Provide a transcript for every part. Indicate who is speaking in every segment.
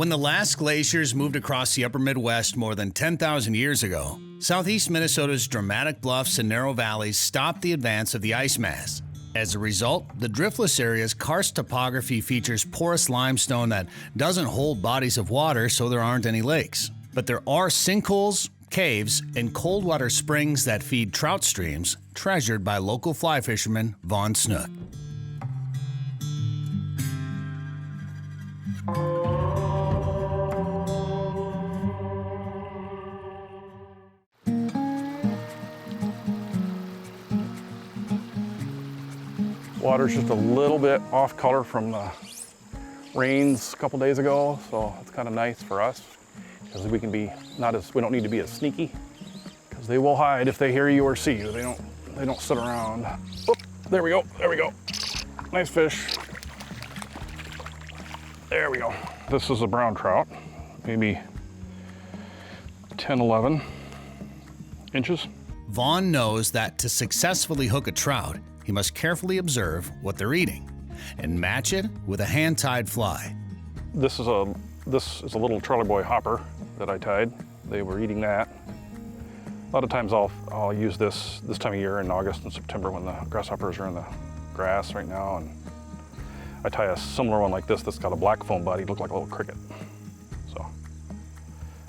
Speaker 1: When the last glaciers moved across the upper Midwest more than 10,000 years ago, southeast Minnesota's dramatic bluffs and narrow valleys stopped the advance of the ice mass. As a result, the Driftless area's karst topography features porous limestone that doesn't hold bodies of water, so there aren't any lakes. But there are sinkholes, caves, and cold water springs that feed trout streams, treasured by local fly fisherman Vaughn Snook.
Speaker 2: Water's just a little bit off color from the rains a couple days ago, so it's kind of nice for us because we can be we don't need to be as sneaky because they will hide if they hear you or see you. They don't sit around. Oh, there we go. Nice fish. There we go. This is a brown trout, maybe 10, 11 inches.
Speaker 1: Vaughn knows that to successfully hook a trout, he must carefully observe what they're eating and match it with a hand-tied fly.
Speaker 2: This is a little Charlie Boy hopper that I tied. They were eating that. A lot of times I'll use this time of year in August and September when the grasshoppers are in the grass right now, and I tie a similar one like this that's got a black foam body, look like a little cricket. So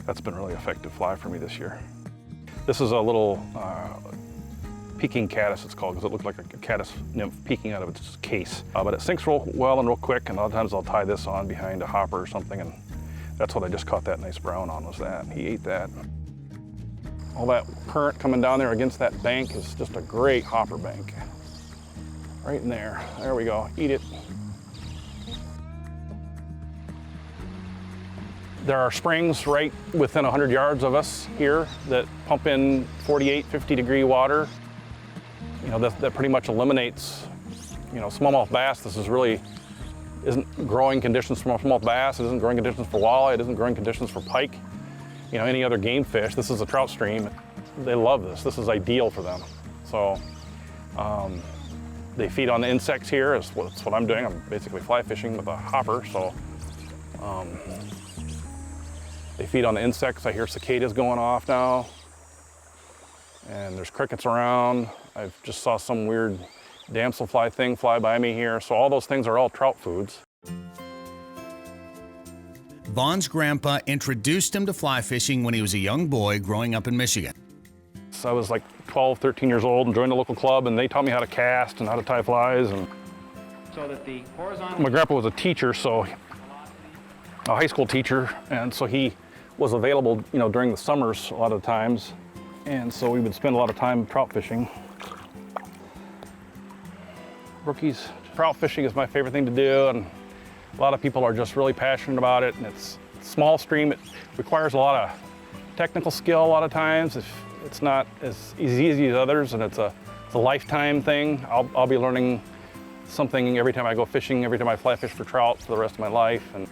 Speaker 2: that's been a really effective fly for me this year. This is a little peking caddis, it's called, because it looked like a caddis nymph peeking out of its case. But it sinks real well and real quick, and a lot of times I'll tie this on behind a hopper or something, and that's what I just caught that nice brown on, was that. He ate that. All that current coming down there against that bank is just a great hopper bank. Right in there. There we go. Eat it. There are springs right within 100 yards of us here that pump in 48, 50 degree water. You know, that pretty much eliminates, smallmouth bass. This isn't growing conditions for smallmouth bass. It isn't growing conditions for walleye. It isn't growing conditions for pike. Any other game fish. This is a trout stream. They love this. This is ideal for them. So they feed on the insects here. That's what I'm doing. I'm basically fly fishing with a hopper. So they feed on the insects. I hear cicadas going off now. And there's crickets around. I just saw some weird damselfly thing fly by me here. So all those things are all trout foods.
Speaker 1: Vaughn's grandpa introduced him to fly fishing when he was a young boy growing up in Michigan.
Speaker 2: So I was like 12, 13 years old and joined a local club, and they taught me how to cast and how to tie flies. And
Speaker 3: so that the horizontal...
Speaker 2: My grandpa was a teacher, so a high school teacher, and so he was available, during the summers a lot of times. And so we would spend a lot of time trout fishing. Brookies. Trout fishing is my favorite thing to do, and a lot of people are just really passionate about it. And it's a small stream. It requires a lot of technical skill a lot of times. It's not as easy as others, and it's a lifetime thing. I'll be learning something every time I go fishing, every time I fly fish for trout for the rest of my life. And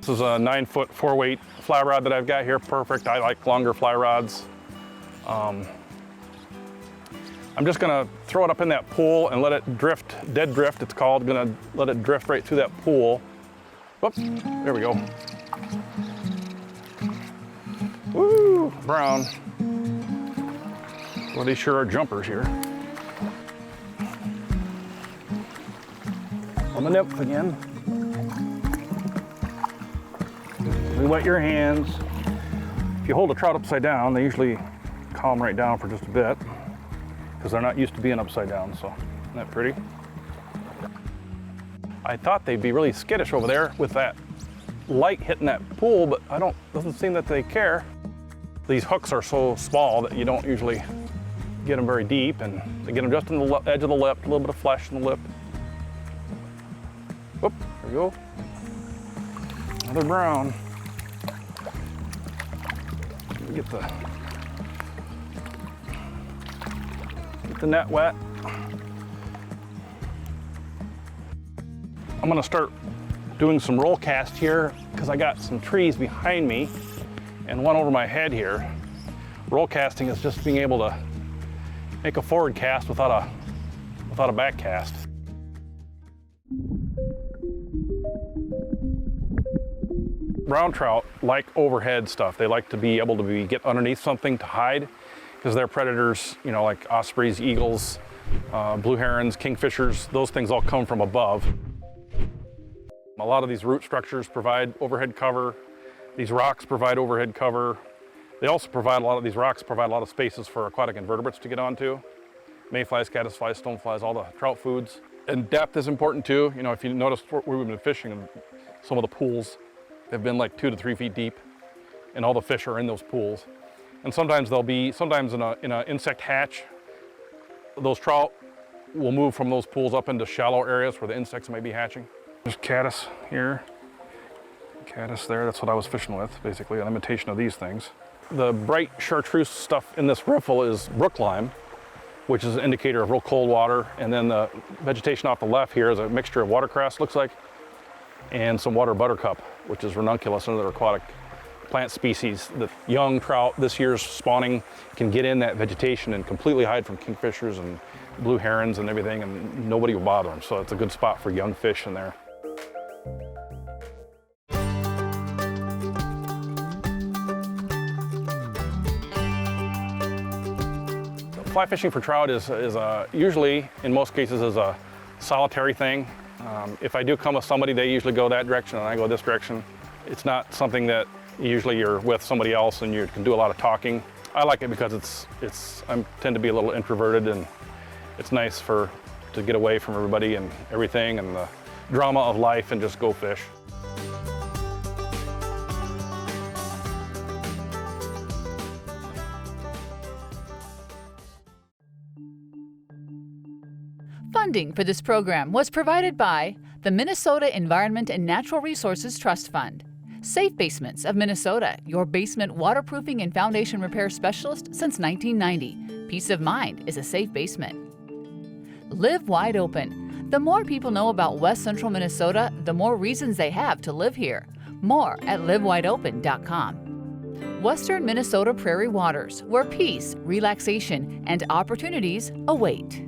Speaker 2: this is a 9-foot 4-weight fly rod that I've got here. Perfect. I like longer fly rods. I'm just gonna throw it up in that pool and let it drift, dead drift it's called. Gonna let it drift right through that pool. Whoops, there we go. Woo, brown. Well, these sure are jumpers here. On the nymph again. We wet your hands. If you hold a trout upside down, they usually calm right down for just a bit because they're not used to being upside down, so isn't that pretty? I thought they'd be really skittish over there with that light hitting that pool, but doesn't seem that they care. These hooks are so small that you don't usually get them very deep, and they get them just in the edge of the lip, a little bit of flesh in the lip. Whoop, there we go. Another brown. Get the net wet. I'm gonna start doing some roll cast here because I got some trees behind me and one over my head here. Roll casting is just being able to make a forward cast without a back cast. brown trout like overhead stuff. They like to be able to get underneath something to hide, because they're predators, you know, like ospreys, eagles, blue herons, kingfishers. Those things all come from above. A lot of these root structures provide overhead cover. These rocks provide overhead cover. They also provide, a lot of these rocks provide a lot of spaces for aquatic invertebrates to get onto. Mayflies, caddisflies, stoneflies, all the trout foods. And depth is important too. You know, if you notice where we've been fishing, some of the pools have been like 2 to 3 feet deep, and all the fish are in those pools. And sometimes in an insect hatch, those trout will move from those pools up into shallow areas where the insects may be hatching. There's caddis here, caddis there. That's what I was fishing with, basically, an imitation of these things. The bright chartreuse stuff in this riffle is brook lime, which is an indicator of real cold water. And then the vegetation off the left here is a mixture of watercress, looks like, and some water buttercup, which is ranunculus, another aquatic plant species. The young trout this year's spawning can get in that vegetation and completely hide from kingfishers and blue herons and everything, and nobody will bother them. So it's a good spot for young fish in there. Fly fishing for trout is usually, in most cases, is a solitary thing. If I do come with somebody, they usually go that direction and I go this direction. It's not something that usually you're with somebody else and you can do a lot of talking. I like it because I tend to be a little introverted, and it's nice to get away from everybody and everything and the drama of life and just go fish.
Speaker 4: Funding for this program was provided by the Minnesota Environment and Natural Resources Trust Fund, Safe Basements of Minnesota, your basement waterproofing and foundation repair specialist since 1990. Peace of mind is a safe basement. Live Wide Open. The more people know about West Central Minnesota, the more reasons they have to live here. More at livewideopen.com. Western Minnesota Prairie Waters, where peace, relaxation, and opportunities await.